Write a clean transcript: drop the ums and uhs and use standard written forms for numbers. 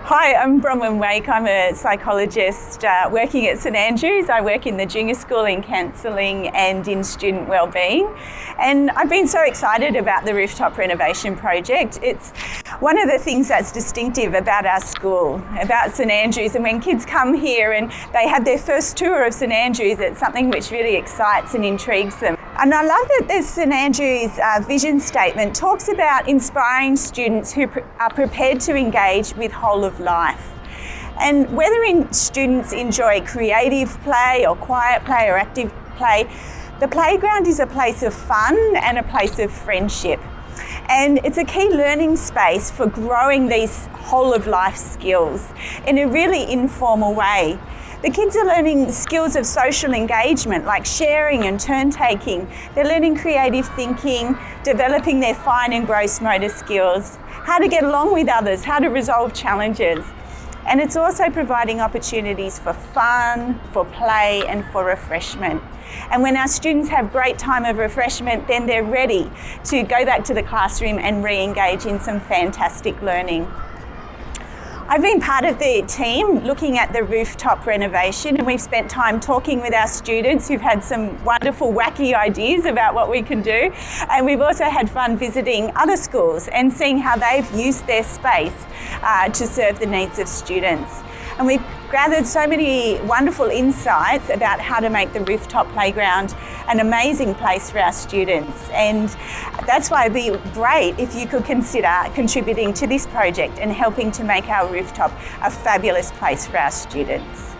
Hi, I'm Bronwyn. I'm a psychologist working at St Andrews. I work in the junior school in counselling and in student wellbeing. And I've been so excited about the Rooftop renovation project. It's one of the things that's distinctive about our school, about St Andrews. And when kids come here and they have their first tour of St Andrews, it's something which really excites and intrigues them. And I love that the St Andrews vision statement talks about inspiring students who are prepared to engage with whole of life. And whether students enjoy creative play or quiet play or active play, the playground is a place of fun and a place of friendship. And it's a key learning space for growing these whole of life skills in a really informal way. The kids are learning skills of social engagement like sharing and turn taking. They're learning creative thinking, developing their fine and gross motor skills, how to get along with others, how to resolve challenges. And it's also providing opportunities for fun, for play and for refreshment. And when our students have great time of refreshment, then they're ready to go back to the classroom and re-engage in some fantastic learning. I've been part of the team looking at the Rooftop renovation, and we've spent time talking with our students who've had some wonderful wacky ideas about what we can do. And we've also had fun visiting other schools and seeing how they've used their space to serve the needs of students. And we've gathered so many wonderful insights about how to make the Rooftop playground an amazing place for our students. And that's why it'd be great if you could consider contributing to this project and helping to make our Rooftop a fabulous place for our students.